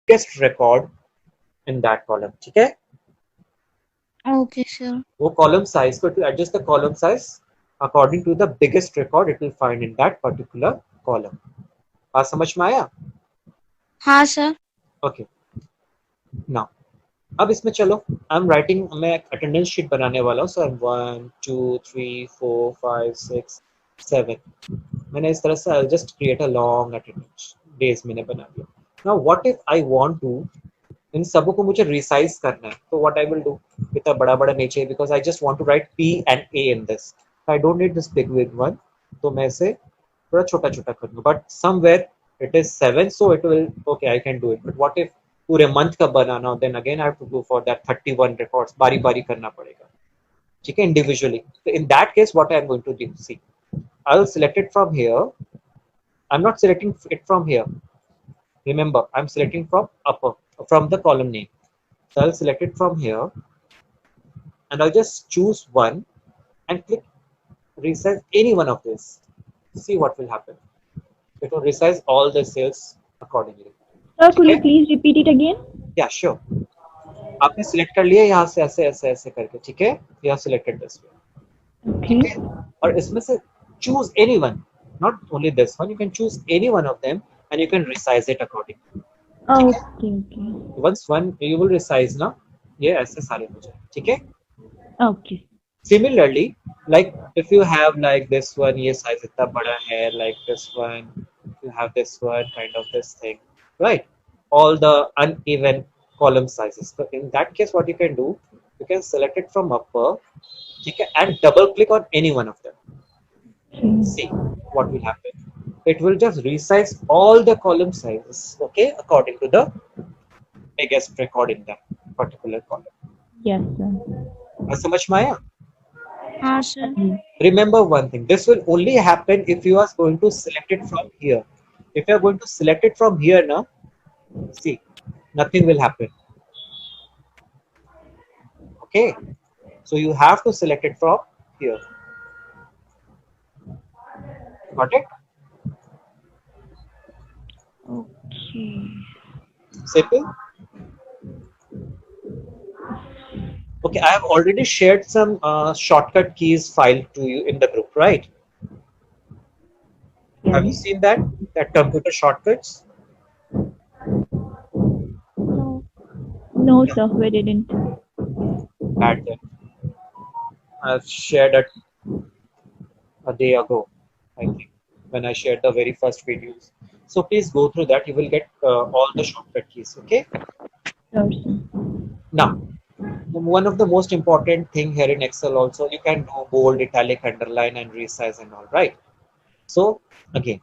biggest record in that column. ठीक है? Okay, sir. वो column size को, to adjust the column size according to the biggest record it will find in that particular column. बात समझ में आया? हाँ sir. Okay. Now, अब इसमें चलो, आई एम राइटिंग, मैं अटेंडेंस शीट बनाने वाला हूँ. सो आई एम 1 2 3 4 5 6 7. मैंने इस तरह से I just create a long attendance days मैंने बना दिया. Now what if I want to, इन सबों को मुझे रिसाइज करना है, तो व्हाट आई विल डू, इतना बड़ा बड़ा नहीं चाहिए because I just want to write P and A in this. I don't need this big big one, तो मैं इसे थोड़ा छोटा छोटा कर दूँ. But somewhere it is 7, so it will, okay I can do it. But what if पूरे month का बनाना हो, then again I have to go for that 31 records, बारी बारी करना पड़ेगा. ठीक है, इंडिविजुअली. तो in that case what I am going to do, see, I will select it from here. I'm not selecting it from here. Remember, I'm selecting from upper, from the column name. So I'll select it from here and I'll just choose one and click resize any one of this. See what will happen. It will resize all the cells accordingly. Sir, could you Okay? please repeat it again? Yeah, sure. आपने select कर लिया यहाँ से ऐसे ऐसे ऐसे करके, ठीक है? You have selected this way. Okay. और इसमें से choose anyone, not only this one. You can choose any one of them and you can resize it accordingly. Okay. Okay. Once one you will resize ना, ये ऐसे सारे हो जाए. ठीक है? Okay. Similarly, like if you have like this one, ये size इतना बड़ा है, like this one, you have this one, kind of this thing, right? All the uneven column sizes. So in that case, what you can do, you can select it from upper, okay, and double click on any one of them. See what will happen. It will just resize all the column sizes, okay, according to the biggest record in that particular column. Yes, sir. समझ में आया? हाँ sir. Remember one thing, this will only happen if you are going to select it from here. If you are going to select it from here now, see, nothing will happen. Okay, so you have to select it from here. Got it? Okay. Simple. Okay, I have already shared some shortcut keys file to you in the group, right? Have you seen that computer shortcuts? No. No, sir, we didn't. Bad then. I've shared it a day ago, I think, when I shared the very first videos. So please go through that. You will get all the shortcut keys. Okay. Sure, sir. Now, one of the most important thing here in Excel also, you can do bold, italic, underline, and resize and all, right? So again,